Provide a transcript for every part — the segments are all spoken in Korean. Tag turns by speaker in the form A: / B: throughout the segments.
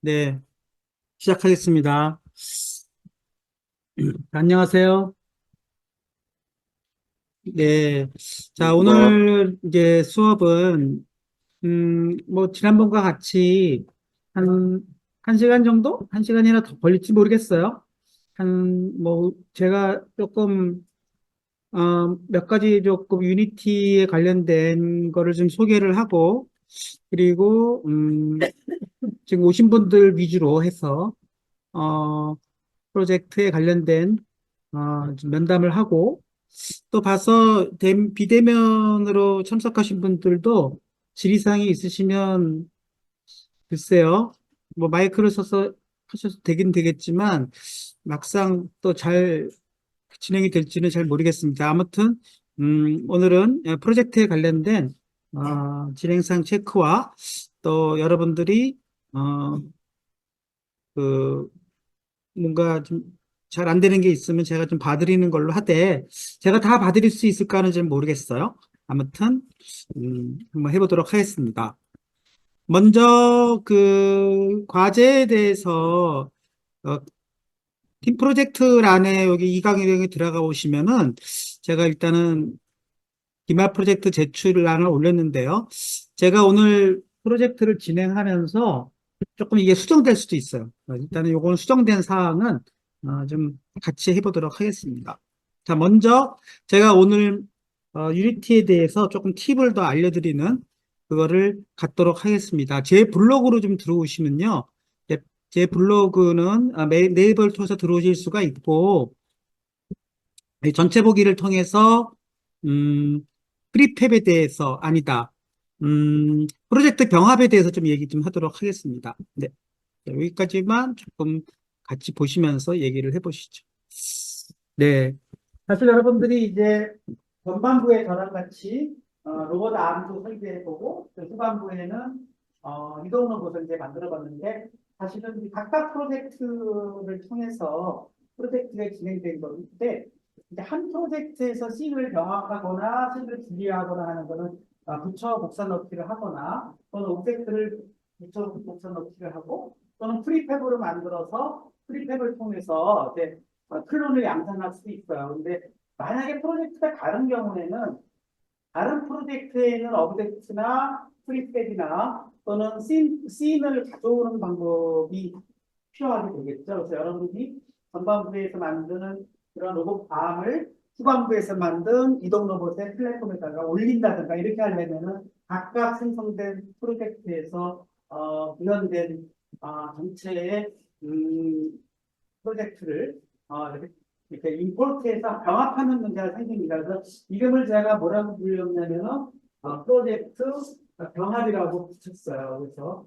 A: 네, 시작하겠습니다. 안녕하세요. 네. 자,
B: 네,
A: 오늘 이제 수업은, 지난번과 같이 한, 한 시간 정도? 한 시간이나 더 걸릴지 모르겠어요. 제가 조금, 몇 가지 조금 유니티에 관련된 거를 좀 소개를 하고, 그리고, 지금 오신 분들 위주로 해서, 어, 프로젝트에 관련된 좀 면담을 하고 또 봐서 비대면으로 참석하신 분들도 질의사항이 있으시면 글쎄요, 뭐 마이크를 써서 하셔도 되긴 되겠지만 막상 또 잘 진행이 될지는 잘 모르겠습니다. 아무튼 오늘은 프로젝트에 관련된 진행상 체크와 또 여러분들이 어, 그 뭔가 좀 잘 안 되는 게 있으면 제가 좀 봐드리는 걸로 하되, 제가 다 봐드릴 수 있을까는 잘 모르겠어요. 아무튼, 한번 해보도록 하겠습니다. 먼저 과제에 대해서, 어, 팀 프로젝트란에 여기 이 강의에 들어가 보시면은, 제가 일단은 기말 프로젝트 제출란을 올렸는데요. 제가 오늘 프로젝트를 진행하면서 조금 이게 수정될 수도 있어요. 일단은 요거는 수정된 사항은 좀 같이 해보도록 하겠습니다. 자, 먼저 제가 오늘 유니티에 대해서 조금 팁을 더 알려드리는 그거를 갖도록 하겠습니다. 제 블로그로 좀 들어오시면요. 제 블로그는 네이버를 통해서 들어오실 수가 있고, 이 전체 보기를 통해서 음, 프리팹에 대해서 아니다. 프로젝트 병합에 대해서 좀 얘기 좀 하도록 하겠습니다. 네, 여기까지만 조금 같이 보시면서 얘기를 해보시죠. 네, 사실 여러분들이 이제 전반부에 저랑 같이 로봇 아음도 설계해보고 그 후반부에는 이동 로봇을 이제 만들어봤는데 사실은 이 각각 프로젝트를 통해서 프로젝트가 진행된 건데 이제 한 프로젝트에서 씬을 병합하거나 씬을 분리하거나 하는 거는 붙여 복사 넣기를 하거나 또는 오브젝트를 붙여 복사 넣기를 하고 또는 프리팹으로 만들어서 프리팹을 통해서 이제 클론을 양산할 수도 있어요. 근데 만약에 프로젝트가 다른 경우에는 다른 프로젝트에는 오브젝트나 프리셋이나 또는 씬을 가져오는 방법이 필요하게 되겠죠. 그래서 여러분이 전반부에서 만드는 그런 로봇 바을 후반부에서 만든 이동 로봇의 플랫폼에다가 올린다든가 이렇게 하려면은 각각 생성된 프로젝트에서 구현된 전체의 음, 프로젝트를 이렇게 임포트해서 병합하는 문제가 생깁니다. 그래서 이름을 제가 뭐라고 불렸냐면은 프로젝트 병합이라고 붙였어요. 그래서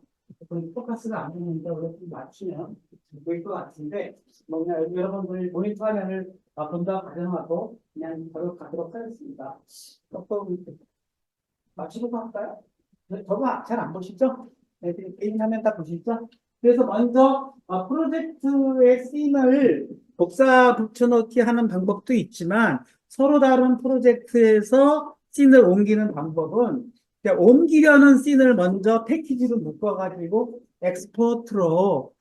A: 포커스가 안 되는데 우리가 좀 맞추면 보일 것 같은데 뭐 그냥 여러분들 모니터 화면을 본다 가정하고 그냥 바로 가도록 하겠습니다. 조금 맞추고 할까요? 네, 저거 잘 안 보시죠? 네, 개인 화면 다 보시죠? 그래서 먼저 프로젝트의 씬을 복사 붙여넣기 하는 방법도 있지만 서로 다른 프로젝트에서 씬을 옮기는 방법은 이제 옮기려는 씬을 먼저 패키지로 묶어가지고 엑스포트로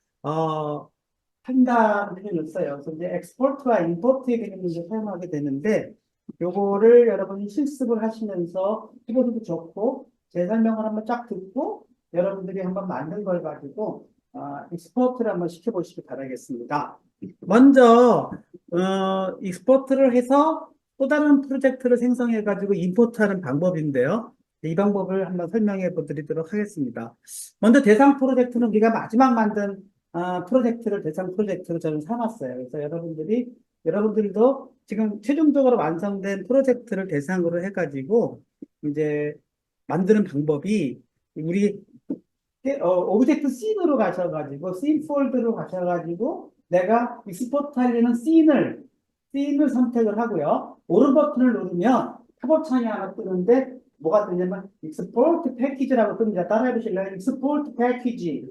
A: 한다는 개념이 있어요. 그래서 이제 엑스포트와 임포트의 개념을 이제 사용하게 되는데 요거를 여러분이 실습을 하시면서 해보셔도 좋고 제 설명을 한번 쫙 듣고 여러분들이 한번 만든 걸 가지고 익스포트를 한번 시켜보시기 바라겠습니다. 먼저 익스포트를 해서 또 다른 프로젝트를 생성해 가지고 임포트하는 방법인데요. 이 방법을 한번 설명해 보도록 하겠습니다. 먼저 대상 프로젝트는 우리가 마지막 만든 프로젝트를 대상 프로젝트로 저는 삼았어요. 그래서 여러분들도 지금 최종적으로 완성된 프로젝트를 대상으로 해가지고 이제 만드는 방법이 우리 오브젝트 씬으로 가셔가지고 씬 폴드로 가셔가지고 내가 익스포트 하려는 씬을 선택을 하고요. 오른 버튼을 누르면 팝업 창이 하나 뜨는데 뭐가 뜨냐면 익스포트 패키지라고 뜹니다. 따라해 보실래요? 익스포트 패키지.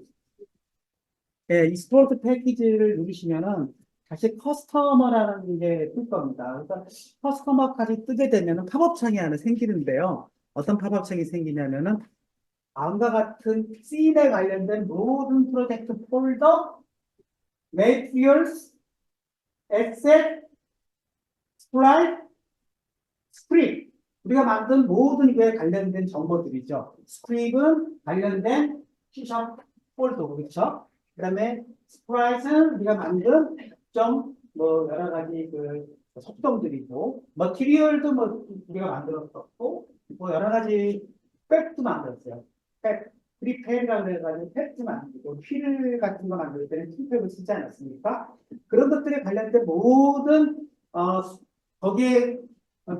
A: 예, 익스포트 패키지를 누르시면은 다시 커스터머라는 게 뜰 겁니다. 그래서 커스터머까지 뜨게 되면은 팝업 창이 하나 생기는데요. 어떤 팝업 창이 생기냐면은 다음과 같은 씬에 관련된 모든 프로젝트 폴더, materials, asset, supply, 스크립. 우리가 만든 모든 이거에 관련된 정보들이죠. 스크립은 관련된 C# 폴더, 그렇죠? 그 다음에 스프라이트는 우리가 만든 특정 뭐 여러 가지 그 속성들이고, 머티리얼도 뭐 우리가 만들었었고, 뭐 여러 가지 팩도 만들었어요. 팩, 프리팩이라고 해가지고 팩도 만들고, 휠 같은 거 만들 때는 휠팩을 쓰지 않았습니까? 그런 것들에 관련된 모든 거기에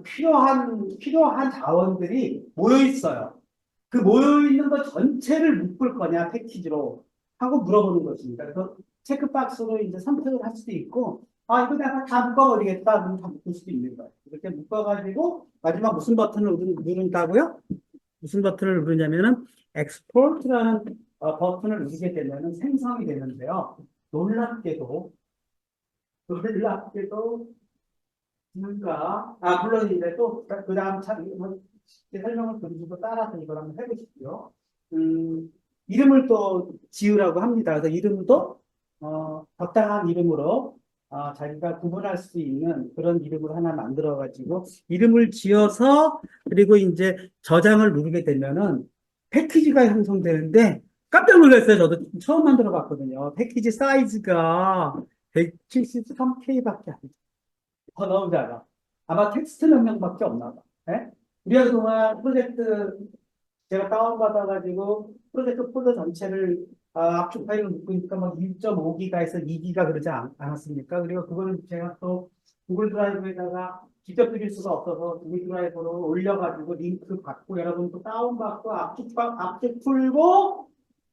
A: 필요한 자원들이 모여 있어요. 그 모여 있는 것 전체를 묶을 거냐 패키지로 하고 물어보는 것입니다. 그래서 체크박스로 이제 선택을 할 수도 있고, 아 이거 내가 다 묶어버리겠다 그러면 다 묶을 수도 있는 거예요. 이렇게 묶어가지고 마지막 무슨 버튼을 누른다고요? 무슨 버튼을 누르냐면은 엑스포트라는 버튼을 누르게 되면은 생성이 되는데요. 놀랍게도 놀랍게도 물론 이제 또, 그 다음 참, 뭐, 설명을 드리고 따라서 이걸 한번 해보시고요. 이름을 또 지으라고 합니다. 그래서 이름도, 적당한 이름으로, 자기가 구분할 수 있는 그런 이름을 하나 만들어가지고, 이름을 지어서, 그리고 이제 저장을 누르게 되면은 패키지가 형성되는데, 깜짝 놀랐어요. 저도 처음 만들어 봤거든요. 패키지 사이즈가 173K밖에 안 돼요. 너무 작아. 아마 텍스트 명령밖에 없나 봐. 예? 우리가 그동안 프로젝트 제가 다운받아가지고 프로젝트 폴더 전체를 압축 파일을 묶으니까 막 1.5기가에서 2기가 그러지 않았습니까? 그리고 그거는 제가 또 구글 드라이브에다가 직접 드릴 수가 없어서 구글 드라이브로 올려가지고 링크 받고 여러분 또 다운받고 압축 풀고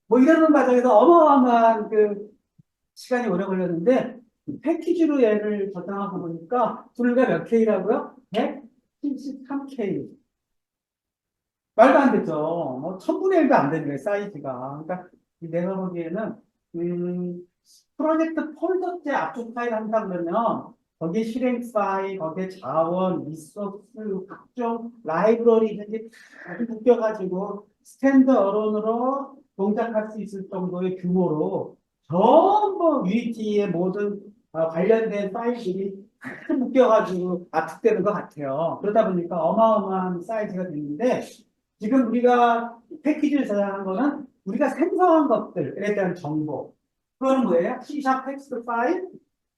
A: 뭐 이러는 과정에서 어마어마한 그 시간이 오래 걸렸는데 패키지로 얘를 저장하고 보니까 둘가 몇 K라고요? 173K. 말도 안 되죠. 뭐 1000분의 1도 안 되는 거예요, 사이즈가. 그러니까 내가 보기에는 프로젝트 폴더째 압축 파일 한다 그러면 거기에 실행 파일, 거기에 자원, 리소스, 각종 라이브러리 이렇게 다 묶여가지고 스탠드 어론으로 동작할 수 있을 정도의 규모로 전부 유니티의 모든 관련된 파일들이 다 묶여가지고 압축되는 것 같아요. 그러다 보니까 어마어마한 사이즈가 되는데 지금 우리가 패키지를 저장한 거는 우리가 생성한 것들에 대한 정보. 그거는 뭐예요? C# 텍스트 파일,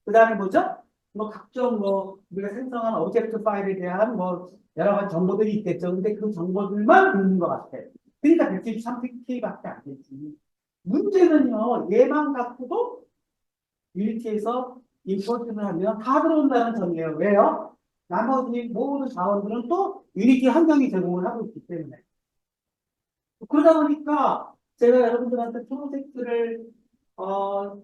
A: 그 다음에 뭐죠? 뭐 각종 뭐 우리가 생성한 오브젝트 파일에 대한 뭐 여러 가지 정보들이 있겠죠. 근데 그 정보들만 있는 것 같아. 그러니까 173K밖에 안 되지. 문제는요, 얘만 갖고도 유니티에서 임포트를 하면 다 들어온다는 점이에요. 왜요? 나머지 모든 자원들은 또 유니티 환경이 제공을 하고 있기 때문에. 그러다 보니까 제가 여러분들한테 프로젝트를 어,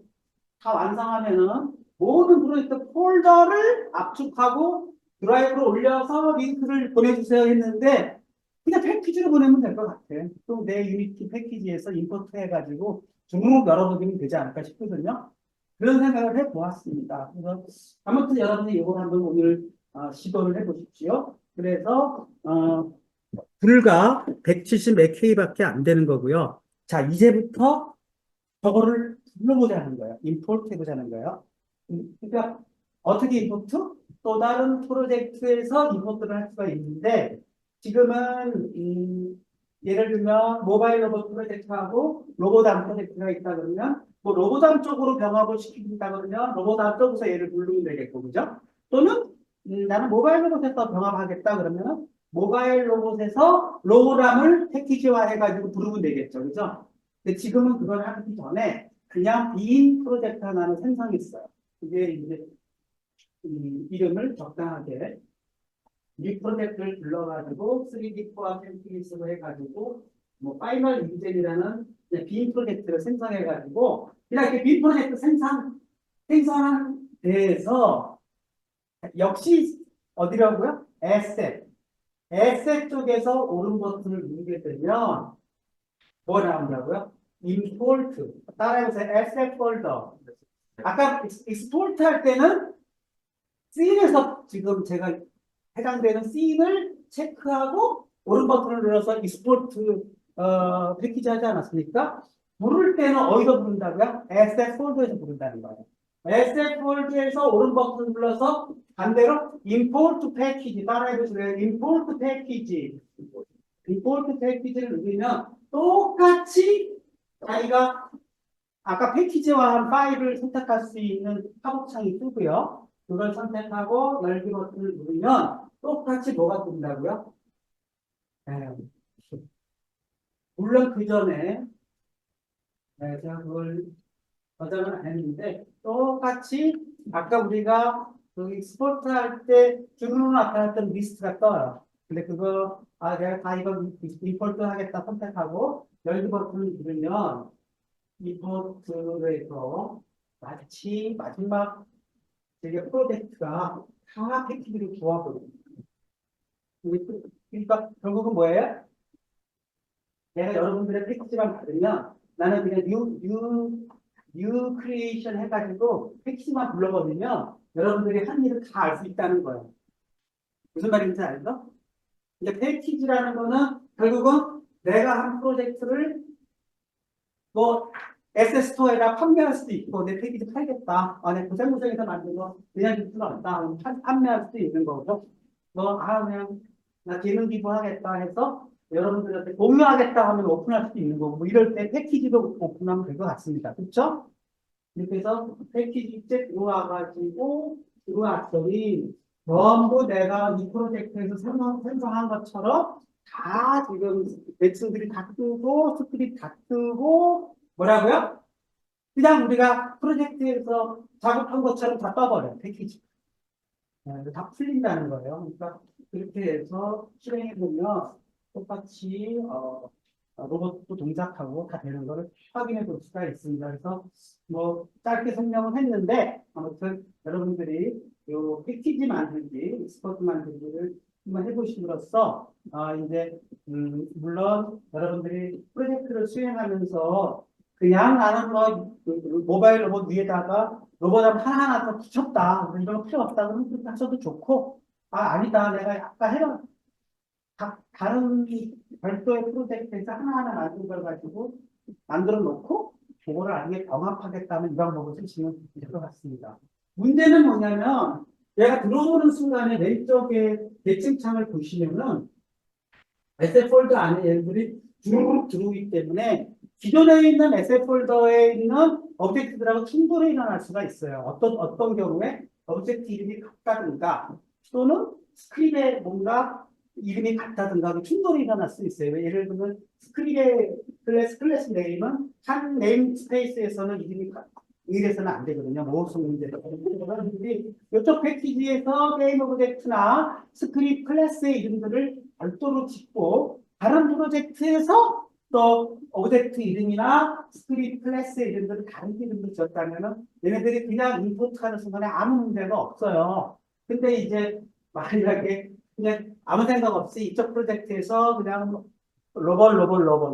A: 다 완성하면은 모든 프로젝트 폴더를 압축하고 드라이브로 올려서 링크를 보내주세요 했는데 그냥 패키지로 보내면 될 것 같아. 또 내 유니티 패키지에서 임포트 해가지고 주문을 열어보기면 되지 않을까 싶거든요. 그런 생각을 해보았습니다. 그래서 아무튼 여러분이 이걸 한번 오늘 시도를 해보십시오. 그래서 불과 170 MK밖에 안 되는 거고요. 자, 이제부터 저거를 불러보자는 거예요. 임포트 해보자는 거예요. 그러니까 어떻게 임포트? 또 다른 프로젝트에서 임포트를 할 수가 있는데 지금은 예를 들면 모바일 로봇 프로젝트하고 로보담 프로젝트가 있다 그러면 뭐 로보담 쪽으로 병합을 시키다 그러면 로보담 쪽에서 얘를 부르면 되겠고 그죠? 또는 나는 모바일 로봇에서 병합하겠다 그러면 모바일 로봇에서 로보담을 패키지화 해가지고 부르면 되겠죠. 그죠? 근데 지금은 그걸 하기 전에 그냥 빈 프로젝트 하나는 생성했어요. 그게 이제 이름을 적당하게 이 프로젝트를 불러가지고 3D 코어 템플릿으로 해가지고 뭐 파이널 인젠이라는 빈 프로젝트를 생성해가지고 그냥 이렇게 빈 프로젝트 생성한 데에서 역시 어디라고요? 에셋 쪽에서 오른 버튼을 누르게 되면 뭐 나온다고요? 임포트. 따라해보세요. 에셋 폴더. 아까 익스포트 할 때는 씬에서 지금 제가 해당되는 씬을 체크하고 오른 버튼을 눌러서 익스포트 패키지 하지 않았습니까? 부를 때는 어디서 부른다고요? SF 폴더에서 부른다는 거예요. SF 폴더에서 오른 버튼 눌러서 반대로 import 패키지 따라해보세요. import 패키지. import 패키지를 누르면 똑같이 자기가 아까 패키지화한 파일을 선택할 수 있는 팝업창이 뜨고요. 그걸 선택하고 열기 버튼을 누르면 똑같이 뭐가 뜬다고요? 네. 물론 그 전에 제가 그걸 저장을 안 했는데 똑같이 아까 우리가 그 익스포트 할 때 주르륵 나타났던 리스트가 떠요. 근데 그거 내가 다 이거 임포트 하겠다 선택하고 열기 버튼을 누르면 임포트에서 마치 마지막 되게 프로젝트가 다 패키지로 조합을. 그러니까 결국은 뭐예요? 내가 여러분들의 패키지만 받으면 나는 그냥 뉴 크리에이션 해가지고 패키지만 불러버리면 여러분들이 한 일을 다 알 수 있다는 거예요. 무슨 말인지 알죠? 이제 패키지라는 거는 결국은 내가 한 프로젝트를 뭐 에세스토어에다 판매할 수도 있고 내 패키지 팔겠다. 내 고생고생해서 만들고 그냥 줄 수는 없다. 판매할 수도 있는 거죠. 그냥 나 기능 기부하겠다 해서 여러분들한테 공유하겠다 하면 오픈할 수도 있는 거고 뭐 이럴 때 패키지도 오픈하면 될 것 같습니다. 그렇죠? 이렇게 해서 패키지 째 들어와가지고 들어왔더니 전부 내가 이 프로젝트에서 생성한 것처럼 다 지금 매칭들이 다 뜨고 스크립트 다 뜨고 뭐라고요? 그냥 우리가 프로젝트에서 작업한 것처럼 다 떠버려요. 패키지. 다 풀린다는 거예요. 그러니까 그렇게 해서 실행해 보면 똑같이 로봇도 동작하고 다 되는 거를 확인해 볼 수가 있습니다. 그래서 뭐 짧게 설명을 했는데 아무튼 여러분들이 요 패키지 만들기, 익스포트 만들기를 한번 해보심으로써 이제 물론 여러분들이 프로젝트를 수행하면서 그냥 나는 모바일 로봇 위에다가 로봇 하나하나 더 붙였다. 이런 거 필요 없다. 그러면 그렇게 하셔도 좋고 아니다. 내가 아까 해라. 다른 별도의 프로젝트에서 하나하나 만든 걸 가지고 만들어 놓고 그거를 아예 병합하겠다면 이 방법을 쓰시면 될 것 같습니다. 문제는 뭐냐면 내가 들어오는 순간에 왼쪽에 대칭창을 보시면은 SF 폴더 안에 얘들이 쭉 들어오기 때문에 기존에 있는 SF 폴더에 있는 오브젝트들하고 충돌이 일어날 수가 있어요. 어떤 경우에 오브젝트 이름이 같다든가 또는 스크립에 뭔가 이름이 같다든가 충돌이 일어날 수 있어요. 예를 들면 스크립의 클래스 네임은 한 네임 스페이스에서는 이름이 이래서는 안 되거든요. 모호성 문제로. 이쪽 패키지에서 게임 오브젝트나 스크립 클래스의 이름들을 별도로 짓고 다른 프로젝트에서 또 오브젝트 이름이나 스크립 클래스의 이름들을 다른 이름으로 지었다면은 얘네들이 그냥 임포트하는 순간에 아무 문제가 없어요. 근데 이제 만약에 그냥 아무 생각 없이 이쪽 프로젝트에서 그냥 로봇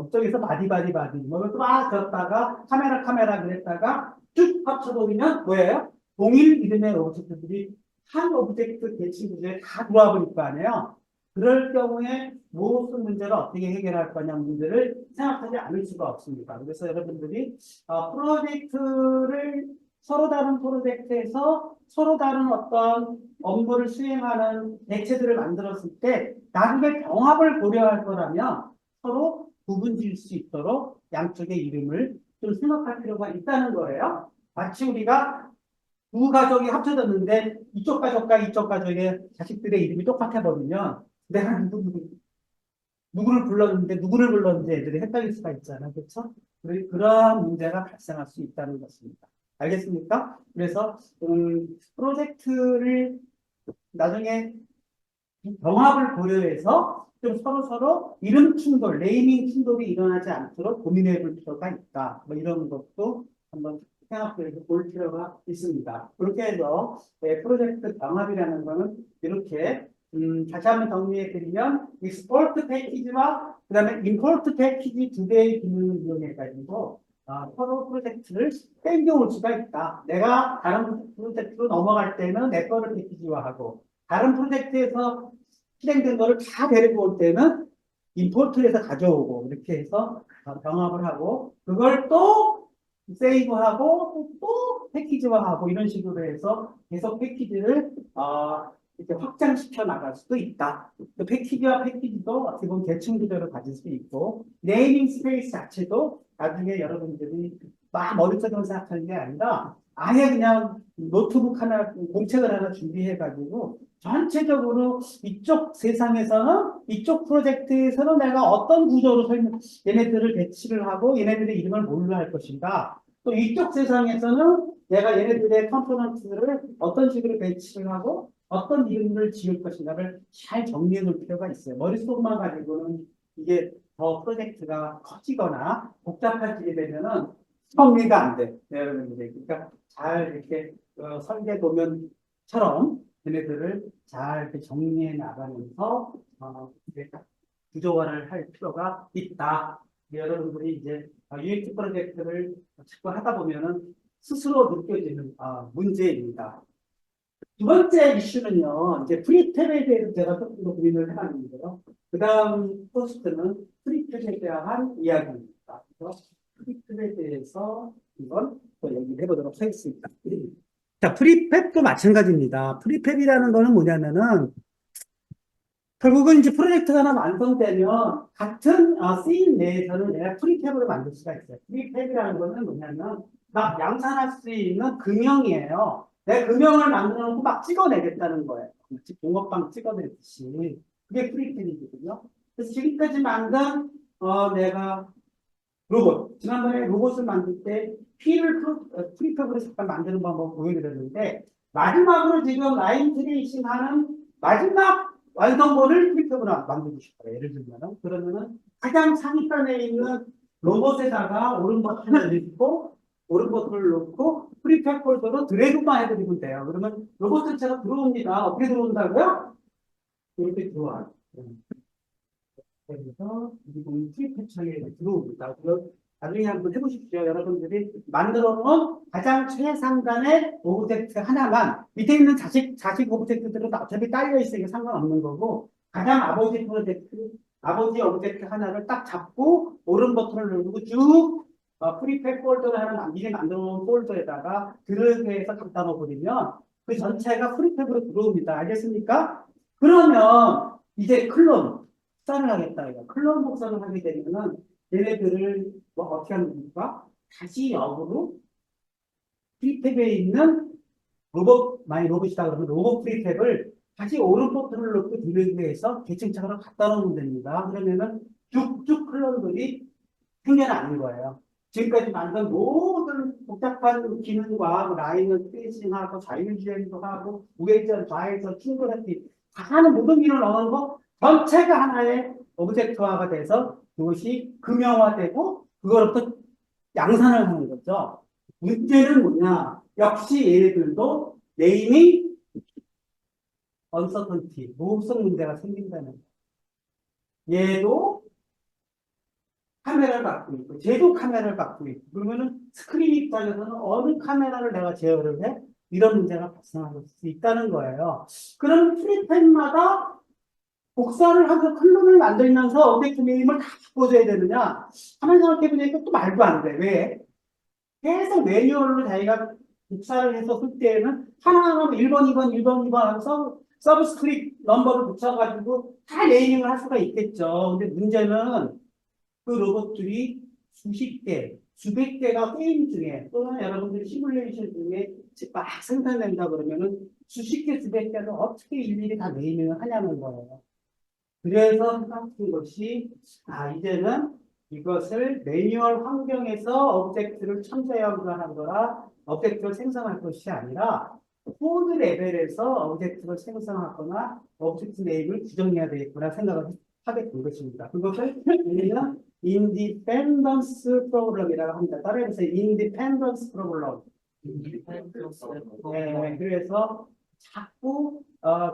A: 이쪽에서 바디 뭐 막 그렸다가 카메라 그랬다가 쭉 합쳐버리면 뭐예요? 동일 이름의 오브젝트들이 한 오브젝트 대칭 구조에 다 들어와 버릴 거 아니에요? 그럴 경우에 무슨 문제를 어떻게 해결할 거냐 문제를 생각하지 않을 수가 없습니다. 그래서 여러분들이 프로젝트를 서로 다른 프로젝트에서 서로 다른 어떤 업무를 수행하는 대체들을 만들었을 때 나중에 병합을 고려할 거라면 서로 구분 지을 수 있도록 양쪽의 이름을 좀 생각할 필요가 있다는 거예요. 마치 우리가 두 가족이 합쳐졌는데 이쪽 가족과 이쪽 가족의 자식들의 이름이 똑같아 버리면 내가 누구를 불렀는데 애들이 헷갈릴 수가 있잖아요. 그렇죠? 그러한 문제가 발생할 수 있다는 것입니다. 알겠습니까? 그래서 프로젝트를 나중에 병합을 고려해서 좀 서로 이름 충돌, 네이밍 충돌이 일어나지 않도록 고민해 볼 필요가 있다. 뭐 이런 것도 한번 생각해 볼 필요가 있습니다. 그렇게 해서 프로젝트 병합이라는 거는 이렇게 다시 한번 정리해 드리면 익스포트 패키지와 그다음에 임포트 패키지 두 개의 기능을 이용해 가지고 서로 프로젝트를 땡겨올 수가 있다. 내가 다른 프로젝트로 넘어갈 때는 내 거를 패키지화하고 다른 프로젝트에서 실행된 거를 다 데리고 올 때는 임포트해서 가져오고 이렇게 해서 병합을 하고 그걸 또 세이브하고 또 패키지화하고 이런 식으로 해서 계속 패키지를 이렇게 확장시켜 나갈 수도 있다. 그 패키지와 패키지도 어떻게 보면 계층 구조를 가질 수 있고 네이밍 스페이스 자체도 나중에 여러분들이 막 머릿속으로 생각하는 게 아니라 아예 그냥 노트북 하나, 공책을 하나 준비해가지고 전체적으로 이쪽 세상에서는 이쪽 프로젝트에서는 내가 어떤 구조로 얘네들을 배치를 하고 얘네들의 이름을 뭘로 할 것인가 또 이쪽 세상에서는 내가 얘네들의 컴포넌트를 어떤 식으로 배치를 하고 어떤 이름을 지을 것인가를 잘 정리해 놓을 필요가 있어요. 머릿속만 가지고는 이게 더 프로젝트가 커지거나 복잡해지게 되면은 정리가 안 돼. 네, 여러분들. 그러니까 잘 이렇게 설계 도면처럼 얘네들을 잘 이렇게 정리해 나가면서 이제 구조화를 할 필요가 있다. 여러분들이 이제 UX 프로젝트를 자꾸 하다 보면은 스스로 느껴지는 문제입니다. 두 번째 이슈는요, 이제 프리탭에 대해서 제가 조금 더 고민을 해봤는데요. 그 다음 포스트는 프리탭에 대한 이야기입니다. 그래서 프리탭에 대해서 한번 또 얘기를 해보도록 하겠습니다. 자, 프리팹도 마찬가지입니다. 프리팹이라는 거는 뭐냐면은, 결국은 이제 프로젝트가 하나 완성되면 같은 씬 내에서는 내가 프리팹으로 만들 수가 있어요. 프리팹이라는 거는 뭐냐면 막 양산할 수 있는 금형이에요. 내 금형을 만들어 놓고 막 찍어내겠다는 거예요. 마치 붕어빵 찍어내듯이. 그게 프리팹이거든요. 그래서 지금까지 만든 내가 로봇. 지난번에 로봇을 만들 때 프리팹으로 잠깐 만드는 방법을 보여드렸는데 마지막으로 지금 라인 트레이싱 하는 마지막 완성본을 프리팹으로 만들고 싶어요. 예를 들면 그러면은 가장 상위편에 있는 로봇에다가 오른 버튼을 넣고 오른 버튼을 놓고 프리팹 폴더로 드래그만 해드리면 돼요. 그러면 로봇 전체가 들어옵니다. 어떻게 들어온다고요? 이렇게 들어와요. 그래서 이 부분이 프리팹 창에 들어옵니다. 나중에 한번 해보십시오. 여러분들이 만들어 놓은 가장 최상단의 오브젝트 하나만 밑에 있는 자식 오브젝트들은 어차피 딸려 있으니까 상관없는 거고 가장 아버지 프로젝트, 아버지 오브젝트 하나를 딱 잡고 오른 버튼을 누르고 쭉 프리팹 폴더를 하나 미리 만들어 놓은 폴더에다가 드래그해서 갖다 놓으면 그 전체가 프리팹으로 들어옵니다. 알겠습니까? 그러면 이제 클론 복사를 하겠다. 이거. 클론 복사를 하게 되면은 얘네들을 뭐 어떻게 하는 겁니까? 다시 역으로 프리탭에 있는 로봇이다 그러면 로봇 프리탭을 다시 오른 버튼을 넣고 드래그해서 계층창으로 갖다 놓으면 됩니다. 그러면은 쭉쭉 클론들이 생겨나는 거예요. 지금까지 만든 모든 복잡한 기능과 라인을 트레이싱하고 자율주행도 하고 우회전, 좌회전, 충돌했기 다 하는 모든 기능을 넣는 거 전체가 하나의 오브젝트화가 돼서 그것이 금형화되고 그거로부터 양산을 하는 거죠. 문제는 뭐냐? 역시 얘들도 네이밍 언서턴티, 모호성 문제가 생긴다는 거예요. 얘도 카메라를 갖고 있고, 쟤도 카메라를 갖고 있고, 그러면은 스크린 입장에서는 어느 카메라를 내가 제어를 해? 이런 문제가 발생할 수 있다는 거예요. 그럼 프리팹마다 복사를 하고 클론을 만들면서 오브젝트 네임을 다 바꿔줘야 되느냐? 하면 생각해보니까 또 말도 안 돼. 왜? 계속 매뉴얼로 자기가 복사를 해서 쓸 때에는 하나하나 1번, 2번, 1번, 2번 하면서 서브스크립트 넘버를 붙여가지고 다 네이밍을 할 수가 있겠죠. 근데 문제는 그 로봇들이 수십 개, 수백 개가 게임 중에 또는 여러분들 시뮬레이션 중에 막 생산된다 그러면은 수십 개, 수백 개를 어떻게 일일이 다 네이밍을 하냐는 거예요. 그래서 생각한 것이 이제는 이것을 매뉴얼 환경에서 오브젝트를 천재연구하는 거라 오브젝트를 생성할 것이 아니라 코드 레벨에서 오브젝트를 생성하거나 오브젝트 네임을 규정해야 되겠구나 생각을 하게 된 것입니다. 그것을 우리는 인디펜던스 프로그램이라고 합니다. 따라해보세요. 인디펜던스 프로그램. 네, 그래서 자꾸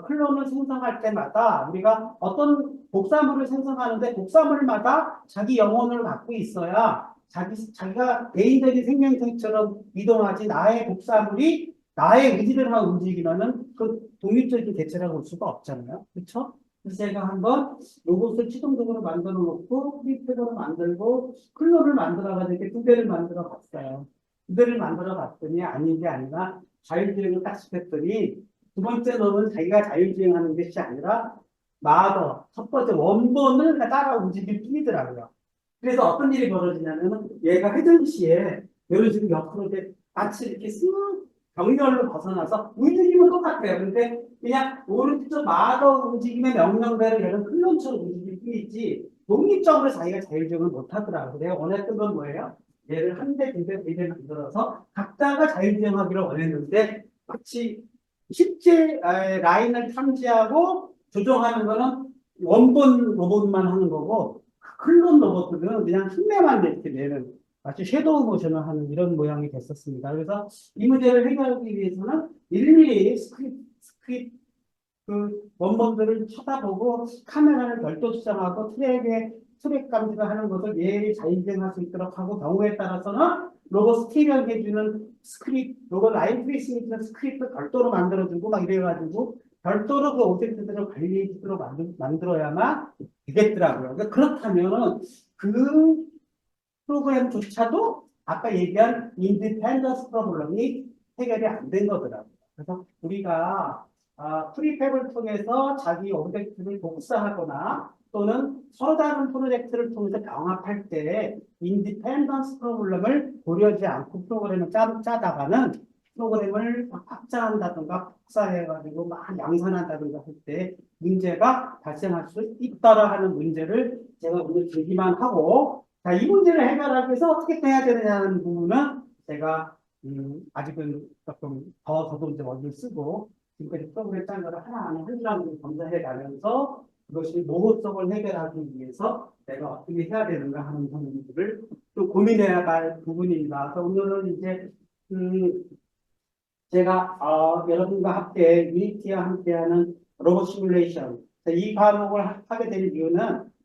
A: 클론을 생성할 때마다 우리가 어떤 복사물을 생성하는데 복사물마다 자기 영혼을 갖고 있어야 자기가 개인적인 생명체처럼 이동하지 나의 복사물이 나의 의지를 하고 움직이면은 그 독립적인 개체라고 볼 수가 없잖아요. 그렇죠? 그래서 제가 한번 로봇을 취동적으로 만들어 놓고 프리팩으로 만들고 클론을 만들어가지고 이렇게 두 개를 만들어 봤어요. 두 개를 만들어 봤더니 아닌 게 아니라 자율주행을 딱 시켰더니 두 번째 놈은 자기가 자율주행하는 것이 아니라 마더 첫 번째 원본을 따라 움직일 뿐이더라고요. 그래서 어떤 일이 벌어지냐면 얘가 회전시에 이런 식으로 옆으로 이렇게 마치 이렇게 쓱 경렬로 벗어나서 움직임은 똑같아요. 근데 그냥 오른쪽 마더 움직임의 명령대로 얘는 클론처럼 움직일 뿐이지 독립적으로 자기가 자율주행을 못하더라고요. 내가 원했던 건 뭐예요? 얘를 한 대, 두 대, 네 대 만들어서 각자가 자율주행하기를 원했는데 마치 실제 라인을 탐지하고 조정하는 거는 원본 로봇만 하는 거고 클론 로봇들은 그냥 흉내만 이렇게 내는 마치 섀도우 모션을 하는 이런 모양이 됐었습니다. 그래서 이 문제를 해결하기 위해서는 일일이 스크립트 그 원본들을 쳐다보고 카메라를 별도 수정하고 트랙 감지를 하는 것을 예리 자율주행할 수 있도록 하고 경우에 따라서는 로봇 스티리얼 해주는 스크립트, 로봇 라인 트레이싱 해주는 스크립트 별도로 만들어주고 막 이래가지고 별도로 그 오브젝트들을 관리해 주도록 만들어야만 되겠더라고요. 그러니까 그렇다면은 그 프로그램조차도 아까 얘기한 인디펜던스 프로블럼이 해결이 안 된 거더라고요. 그래서 우리가 프리팹을 통해서 자기 오브젝트를 복사하거나 또는 서로 다른 프로젝트를 통해서 병합할 때 인디펜던스 프로블럼을 고려하지 않고 프로그램을 짜다가는 프로그램을 확장한다든가 복사해가지고 막 양산한다든가 할 때 문제가 발생할 수 있다라 하는 문제를 제가 오늘 제기만 하고 자, 이 문제를 해결하기 위해서 어떻게 해야 되느냐는 부분은 제가 아직은 조금 더도 이제 원리를 쓰고 지금까지 프로그램 짠 거를 하나하나 한줄한줄 검사해 가면서 그것이 모호성을 해결하기 위해서 내가 어떻게 해야 되는가 하는 부분들을 또 고민해야 할 부분입니다. 그래서 오늘은 이제 제가 여러분과 함께 유니티와 함께하는 로봇 시뮬레이션 이 과목을 하게 된 이유는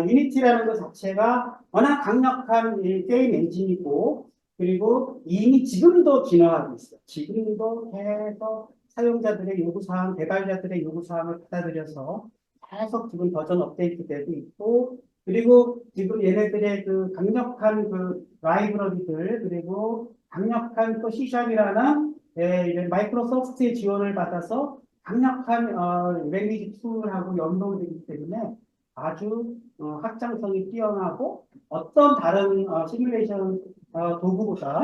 A: 유니티라는 것 자체가 워낙 강력한 게임 엔진이고 그리고 이미 지금도 진화하고 있어요. 지금도 계속 사용자들의 요구사항, 개발자들의 요구사항을 받아들여서 계속 지금 버전 업데이트되고 있고 그리고 지금 얘네들의 그 강력한 그 라이브러리들 그리고 강력한 또 C샵이라는 이런 마이크로소프트의 지원을 받아서 강력한 랭귀지 툴하고 연동되기 때문에 아주 확장성이 뛰어나고 어떤 다른 시뮬레이션 도구보다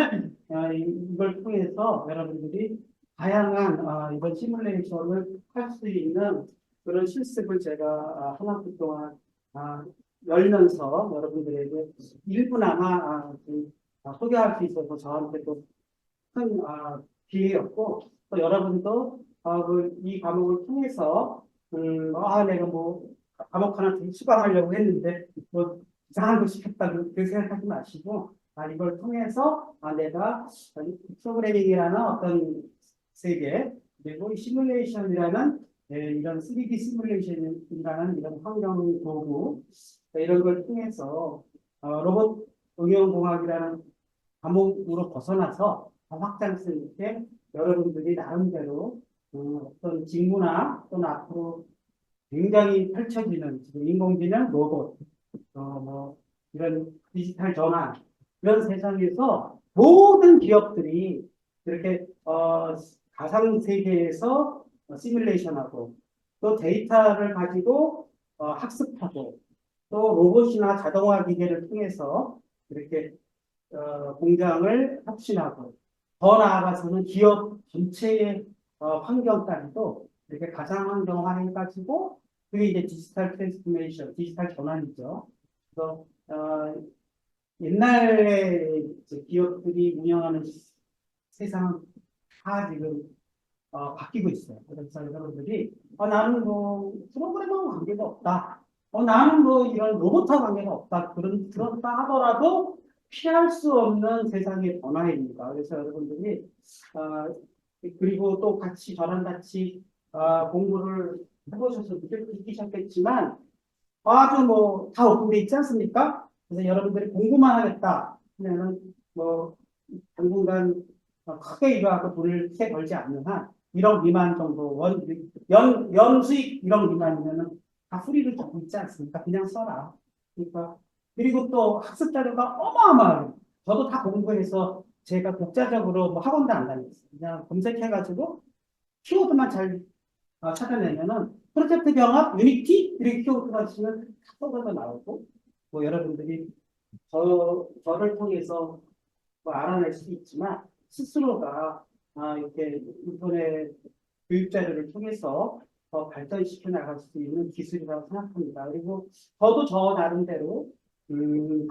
A: 이걸 통해서 여러분들이 다양한 이번 시뮬레이션을 할 수 있는 그런 실습을 제가 한 학기 동안 열면서 여러분들에게 일부나마 소개할 수 있어서 저한테도 큰 기회였고 또 여러분도 이 과목을 통해서 내가 뭐 과목 하나 수강하려고 했는데 뭐 이상한 거 시켰다 그렇게 생각하지 마시고 이걸 통해서 내가 프로그래밍이라는 어떤 세계 그리고 이 시뮬레이션이라는 이런 3D 시뮬레이션이라는 이런 환경 도구 이런 걸 통해서 로봇 응용공학이라는 과목으로 벗어나서 확장성 있게 여러분들이 나름대로 어떤 직무나 또는 앞으로 굉장히 펼쳐지는 지금 인공지능, 로봇, 뭐 이런 디지털 전환 이런 세상에서 모든 기업들이 이렇게 가상 세계에서 시뮬레이션하고 또 데이터를 가지고 학습하고 또 로봇이나 자동화 기계를 통해서 이렇게 공장을 혁신하고 더 나아가서는 기업 전체의 환경까지도 이렇게 가상 환경화해가지고 그게 이제 디지털 트랜스포메이션, 디지털 전환이죠. 그래서 옛날에 기업들이 운영하는 세상 다 지금 바뀌고 있어요. 그래서 여러분들이 나는 뭐 프로그램하고 관계가 없다. 나는 뭐 이런 로봇하고 관계가 없다. 그렇다 하더라도 피할 수 없는 세상의 변화입니다. 그래서 여러분들이 그리고 또 저랑 같이 공부를 해보셔서 느끼셨겠지만 아주 뭐 다 오픈돼 있지 않습니까? 그래서 여러분들이 공부만 하겠다 하면은 뭐 당분간 크게 이거하고 돈을 크게 벌지 않는 한 1억 미만 정도, 연 수익 1억 미만이면은 다 수리를 적고 있지 않습니까? 그냥 써라. 그러니까, 그리고 또 학습 자료가 어마어마해요. 저도 다 공부해서 제가 독자적으로 뭐 학원도 안 다녔어요. 그냥 검색해가지고 키워드만 잘 찾아내면은 프로젝트 경합, 유니티, 이렇게 키워드가 치면 다 쏟아져 나오고, 뭐 여러분들이 저를 통해서 뭐 알아낼 수도 있지만 스스로가 이렇게 인터넷 교육 자료를 통해서 더 발전시켜 나갈 수 있는 기술이라고 생각합니다. 그리고 저도 저 나름대로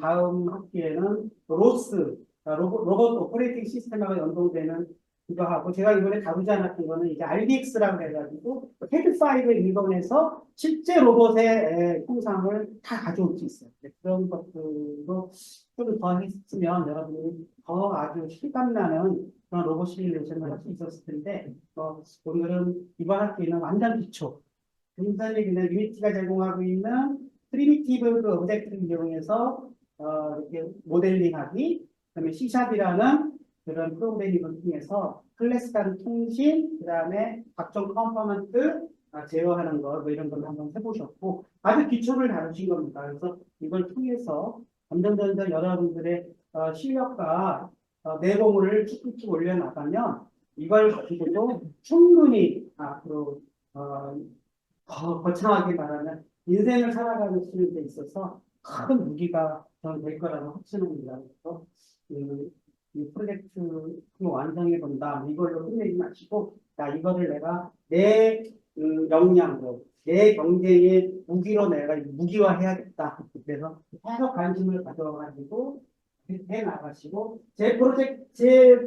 A: 다음 학기에는 로스 로봇 오퍼레이팅 시스템하고 연동되는 이거 하고 제가 이번에 다루지 않았던 거는 이제 RDX라고 해가지고 헤드5를 일본에서 실제 로봇의 형상을 다 가져올 수 있어요. 그런 것들도 좀 더 했으면 여러분이 더 아주 실감나는 그런 로봇 시뮬레이션을 할 수 있었을 텐데 오늘은 이번 학기는 완전 기초 굉장히 그냥 유니티가 제공하고 있는 프리미티브 그 오브젝트를 이용해서 이렇게 모델링하기 그다음에 C샵이라는 그런 프로그래밍을 통해서 클래스 간 통신 그다음에 각종 컴포넌트 제어하는 거 뭐 이런 걸 한번 해보셨고 아주 기초를 다루신 겁니다. 그래서 이걸 통해서 점점 여러분들의 실력과 내공을 쭉쭉쭉 올려나가면 이걸 가지고도 충분히 앞으로 더 거창하게 말하면 인생을 살아가는 데 있어서 큰 무기가 저는 될 거라고 확신합니다. 그래서 이 프로젝트 완성해 본다. 이걸로 끝내지 마시고, 야, 이거를 내가 내 역량으로, 내 경쟁의 무기로 내가 무기화해야겠다. 그래서 계속 관심을 가져가지고 해 나가시고, 제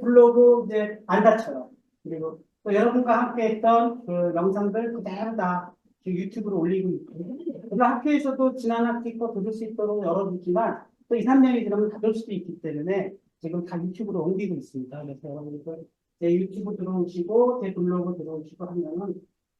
A: 블로그 이제 안 닫혀요. 그리고 또 여러분과 함께 했던 그 영상들 그대로 다 유튜브로 올리고 있고, 그래서 학교에서도 지난 학기 거 들을 수 있도록 열어두지만, 또 2, 3년이 지나면 닫을 수도 있기 때문에 지금 다 유튜브로 옮기고 있습니다. 그래서 여러분들 제 유튜브 들어오시고 제 블로그 들어오시고 하면은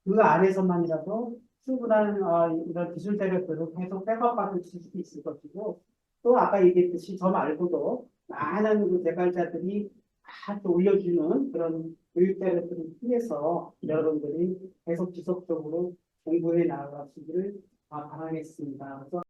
A: 그 안에서만이라도 충분한 이런 기술 자료들을 계속 백업받을 수 있을 것이고 또 아까 얘기했듯이 저 말고도 많은 그 개발자들이 다 또 올려주는 그런 교육 자료들을 통해서 여러분들이 계속 지속적으로 공부해 나가시기를 바라겠습니다. 그래서